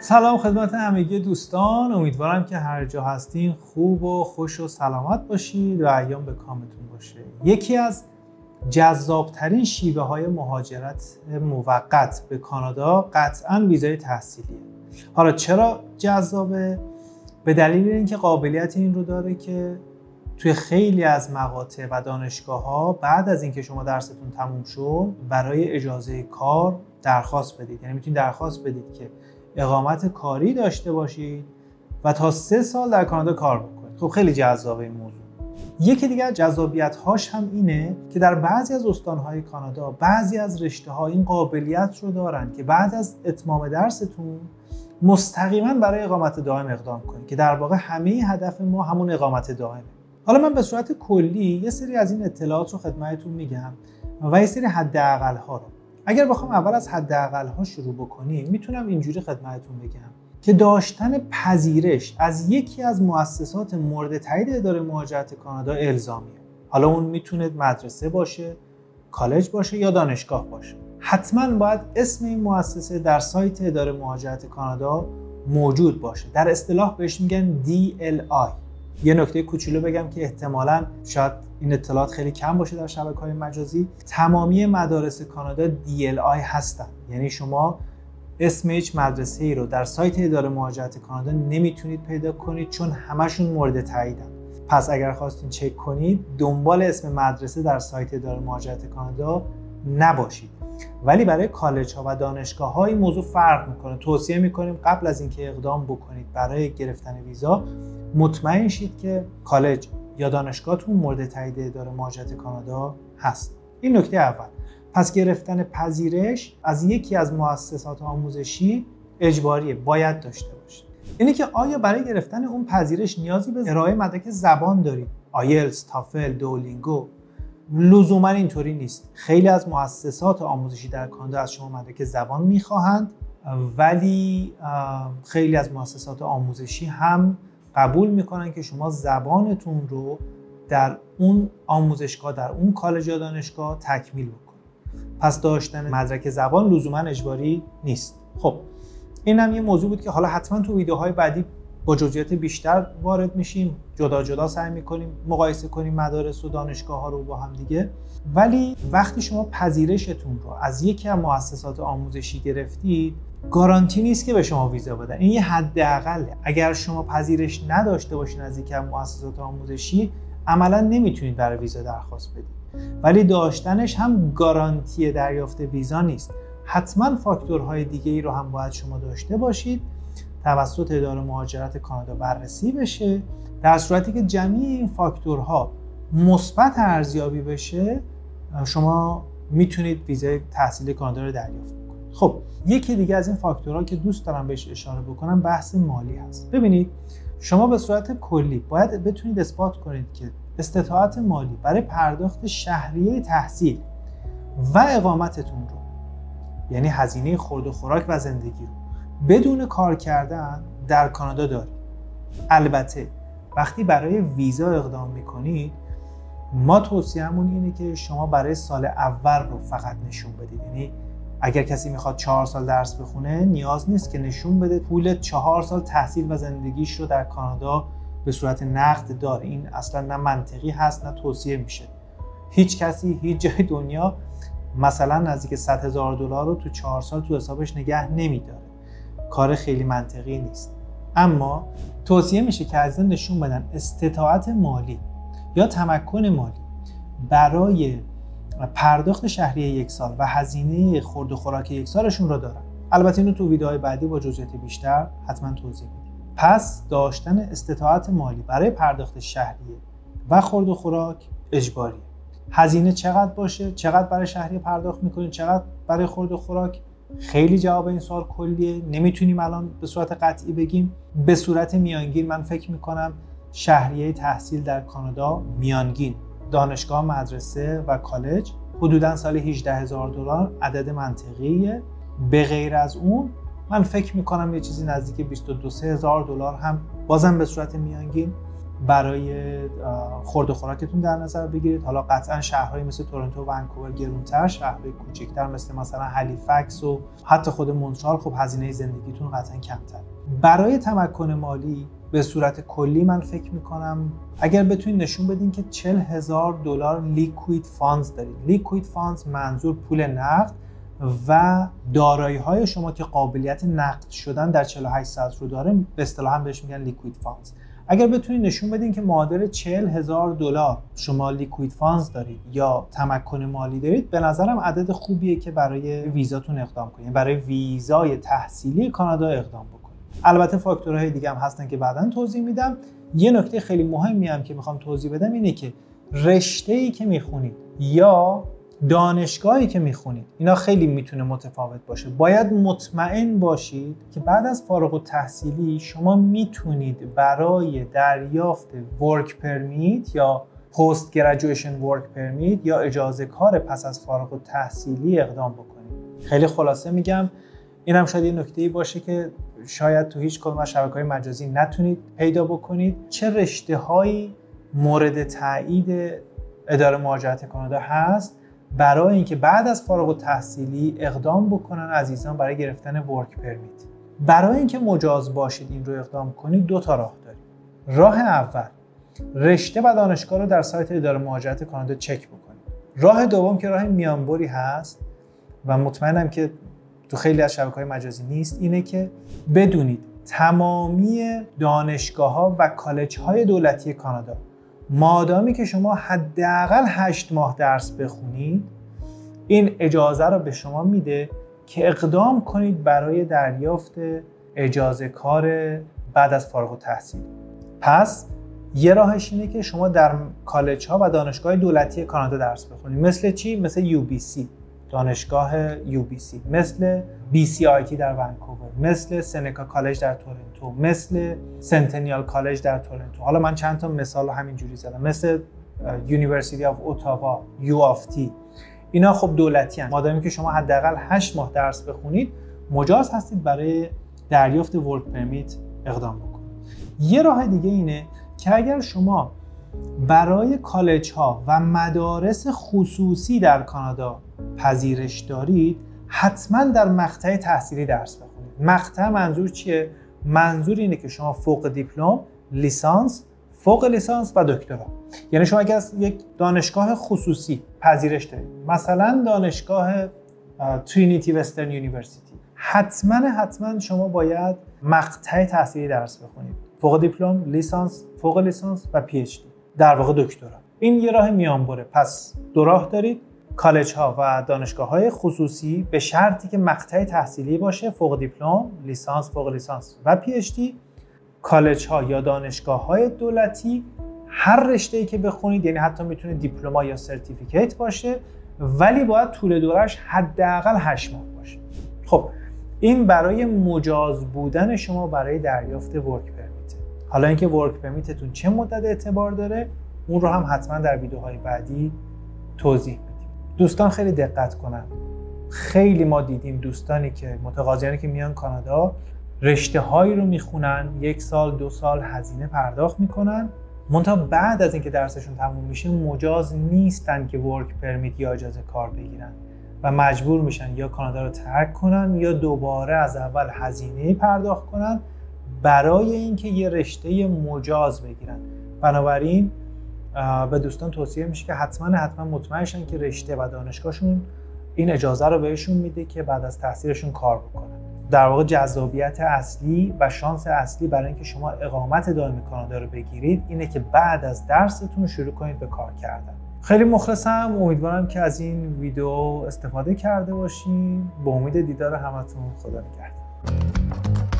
سلام خدمت همگی دوستان، امیدوارم که هر جا هستین خوب و خوش و سلامت باشید و ایام به کامتون باشه. یکی از جذابترین شیوه های مهاجرت موقت به کانادا قطعاً ویزای تحصیلیه. حالا چرا جذابه؟ به دلیل اینکه قابلیت این رو داره که توی خیلی از مقاطع و دانشگاه‌ها بعد از اینکه شما درستون تموم شد برای اجازه کار درخواست بدید. یعنی میتونید درخواست بدید که اقامت کاری داشته باشید و تا 3 سال در کانادا کار بکنید. خب خیلی جذابه این موضوع. یکی دیگه از جذابیت‌هاش هم اینه که در بعضی از استان‌های کانادا بعضی از رشته‌ها این قابلیت رو دارن که بعد از اتمام درستون مستقیما برای اقامت دائم اقدام کنید که در واقع همه هدف ما همون اقامت دائمه. حالا من به صورت کلی یه سری از این اطلاعات رو خدمتتون میگم و یه سری حداقل‌ها رو. اگر بخوام اول از حداقل‌ها شروع بکنیم میتونم اینجوری خدمتتون بگم که داشتن پذیرش از یکی از مؤسسات مورد تایید اداره مهاجرت کانادا الزامیه. حالا اون میتونه مدرسه باشه، کالج باشه یا دانشگاه باشه. حتما باید اسم این مؤسسه در سایت اداره مهاجرت کانادا موجود باشه. در اصطلاح بهش میگن DLI. یه نکته کوچولو بگم که احتمالاً شاید این اطلاعات خیلی کم باشه در شبکه‌های مجازی. تمامی مدارس کانادا DLI هستن. یعنی شما اسم هیچ مدرسه‌ای رو در سایت اداره مهاجرت کانادا نمیتونید پیدا کنید چون همشون مورد تاییدن. پس اگر خواستین چک کنید دنبال اسم مدرسه در سایت اداره مهاجرت کانادا نباشید. ولی برای کالج‌ها و دانشگاه‌ها این موضوع فرق میکنه. توصیه میکنیم قبل از اینکه اقدام بکنید برای گرفتن ویزا مطمئن شید که کالج یا دانشگاهتون مورد تایید اداره مهاجرت کانادا هست. این نکته اول. پس گرفتن پذیرش از یکی از مؤسسات آموزشی اجباریه، باید داشته باشید. اینه که آیا برای گرفتن اون پذیرش نیازی به ارائه مدرک زبان دارید؟ آیلتس، تافل، دولینگو؟ لزوما اینطوری نیست. خیلی از مؤسسات آموزشی در کانادا از شما مدرک زبان میخواهند، ولی خیلی از مؤسسات آموزشی هم قبول میکنن که شما زبانتون رو در اون آموزشگاه، در اون کالج یا دانشگاه تکمیل بکنید. پس داشتن مدرک زبان لزوما اجباری نیست. خب این هم یه موضوع بود که حالا حتما تو ویدیوهای بعدی با جزئیات بیشتر وارد میشیم، جدا جدا سعی میکنیم مقایسه کنیم مدارس و دانشگاه ها رو با هم دیگه. ولی وقتی شما پذیرشتون رو از یکی از مؤسسات آموزشی گرفتید گارانتی نیست که به شما ویزا بدن. این یه حداقله. اگر شما پذیرش نداشته باشین از یکی از مؤسسات آموزشی عملا نمیتونید برای ویزا درخواست بدید. ولی داشتنش هم گارانتی دریافت ویزا نیست. حتما فاکتورهای دیگه ای رو هم باید شما داشته باشید توسط اداره مهاجرت کانادا بررسی بشه. در صورتی که جمعی این فاکتورها مثبت ارزیابی بشه شما میتونید ویزای تحصیلی کانادا رو دریافت کنید. خب یکی دیگه از این فاکتورها که دوست دارم بهش اشاره بکنم بحث مالی هست. ببینید شما به صورت کلی باید بتونید اثبات کنید که استطاعت مالی برای پرداخت شهریه تحصیل و اقامتتون رو، یعنی هزینه خورد و خوراک و زندگی رو بدون کار کردن در کانادا دارید. البته وقتی برای ویزا اقدام میکنید ما توصیه‌مون اینه که شما برای سال اول رو فقط نشون بدید. یعنی اگر کسی میخواد 4 سال درس بخونه نیاز نیست که نشون بده پول 4 سال تحصیل و زندگیش رو در کانادا به صورت نقد داره. این اصلا نه منطقی هست نه توصیه میشه. هیچ کسی هیچ جای دنیا مثلا نزدیک $100,000 رو تو 4 سال تو حسابش نگه نمیداره. کار خیلی منطقی نیست. اما توصیه میشه که از این نشون بدن استطاعت مالی یا تمکن مالی برای پرداخت شهریه 1 سال و هزینه خورد و خوراک 1 سالشون رو دارن. البته اینو تو ویدیوهای بعدی با جزئیات بیشتر حتما توضیح میدیم. پس داشتن استطاعت مالی برای پرداخت شهریه و خورد و خوراک اجباریه. هزینه چقدر باشه؟ چقدر برای شهریه پرداخت میکنید؟ چقدر برای خورد و خوراک؟ خیلی جواب این سوال کلیه، نمیتونیم الان به صورت قطعی بگیم. به صورت میانگین من فکر میکنم شهریه تحصیل در کانادا میانگین دانشگاه، مدرسه و کالج حدوداً سالی $18,000 عدد منطقیه. به غیر از اون من فکر میکنم یه چیزی نزدیک $22,000 هم بازم به صورت میانگین برای خورد و خوراکتون در نظر بگیرید. حالا قطعا شهرهایی مثل تورنتو و ونکوور گرونتر، شهرهای کوچکتر مثلا هالیفکس و حتی خود مونترال خب هزینه زندگیتون قطعا کمتر. برای تمکن مالی به صورت کلی من فکر میکنم اگر بتونید نشون بدین که $40,000 لیکوید فاندز دارید. لیکوید فاندز منظور پول نقد و دارایی‌های شما که قابلیت نقد شدن در 48 ساعت رو داره، به اصطلاح هم بهش میگن لیکوید فاندز. اگر بتونید نشون بدین که معادل $40,000 شما لیکوید فاندز دارید یا تمکن مالی دارید، به نظرم عدد خوبیه که برای ویزاتون اقدام کنید، برای ویزای تحصیلی کانادا اقدام بکنید. البته فاکتورهای دیگه هم هستن که بعداً توضیح میدم. یه نکته خیلی مهمی هم که میخوام توضیح بدم اینه که رشته‌ای که میخونید یا دانشگاهی که میخونید اینا خیلی میتونه متفاوت باشه. باید مطمئن باشید که بعد از فارغ التحصیلی شما میتونید برای دریافت ورک پرمیت یا پست گریجویشن ورک پرمیت یا اجازه کار پس از فارغ التحصیلی اقدام بکنید. خیلی خلاصه میگم، اینم شاید یه نکته‌ای باشه که شاید تو هیچ کدوم از شبکه‌های مجازی نتونید پیدا بکنید. چه رشته‌هایی مورد تایید اداره مهاجرت کانادا هست برای اینکه بعد از فارغ التحصیلی اقدام بکنن عزیزان برای گرفتن ورک پرمیت. برای اینکه مجاز باشید این رو اقدام کنید 2 تا راه دارید. راه اول، رشته و دانشگاه رو در سایت اداره مهاجرت کانادا چک بکنید. راه دوم که راه میانبری هست و مطمئنم که تو خیلی از شبکه‌های مجازی نیست، اینه که بدونید تمامی دانشگاه‌ها و کالج‌های دولتی کانادا مادامی که شما حداقل 8 ماه درس بخونید، این اجازه رو به شما میده که اقدام کنید برای دریافت اجازه کار بعد از فارغ التحصیل. پس یه راهش اینه که شما در کالج‌ها و دانشگاه دولتی کانادا درس بخونید. مثل چی؟ مثل UBC، دانشگاه UBC، مثل BCIT در ونکوور، مثل سنکا کالج در تورنتو، مثل سنتنیال کالج در تورنتو. حالا من چند تا مثال همینجوری زدم، مثل یونیورسیتی آف اتاوا، U of T. اینا خب دولتی هستند. مادامی که شما حداقل 8 ماه درس بخونید، مجاز هستید برای دریافت ورک پرمیت اقدام بکنید. یه راه دیگه اینه که اگر شما برای کالج ها و مدارس خصوصی در کانادا پذیرش دارید، حتما در مقطع تحصیلی درس بخونید. مقطع منظور چیه؟ منظور اینه که شما فوق دیپلم، لیسانس، فوق لیسانس و دکترا. یعنی شما اگر از یک دانشگاه خصوصی پذیرش دارید، مثلا دانشگاه ترینیتی وسترن یونیورسیتی، حتما شما باید مقطع تحصیلی درس بخونید. فوق دیپلم، لیسانس، فوق لیسانس و پی اچ دی، در واقع دکترا. این یه راه میانبره. پس 2 راه دارید: کالج ها و دانشگاه های خصوصی به شرطی که مقطع تحصیلی باشه، فوق دیپلم، لیسانس، فوق لیسانس و پی اچ دی. کالج ها یا دانشگاه های دولتی هر رشته‌ای که بخونید، یعنی حتی میتونه دیپلم یا سرتیفیکیت باشه، ولی باید طول دورش حداقل 8 ماه باشه. خب این برای مجاز بودن شما برای دریافت ورک پرمیت. حالا اینکه ورک پرمیتتون چه مدت اعتبار داره، اون رو هم حتما در ویدیوهای بعدی توضیح میدیم. دوستان خیلی دقت کنن. خیلی ما دیدیم دوستانی که متقاضیانی که میان کانادا رشته هایی رو میخونن، 1 سال 2 سال هزینه پرداخت میکنن، منتها بعد از اینکه درسشون تموم میشه مجاز نیستن که ورک پرمیت یا اجازه کار بگیرن و مجبور میشن یا کانادا رو ترک کنن یا دوباره از اول هزینه پرداخت کنن برای اینکه یه رشته مجاز بگیرن. بنابراین به دوستان توصیه میشه که حتما مطمئن شن که رشته و دانشگاهشون این اجازه رو بهشون میده که بعد از تحصیلشون کار بکنن. در واقع جذابیت اصلی و شانس اصلی برای اینکه شما اقامت دائمی کانادا رو بگیرید اینه که بعد از درستون شروع کنید به کار کردن. خیلی مخلصم، امیدوارم که از این ویدیو استفاده کرده باشین. با امید دیدار همتون، خدا نگهدار.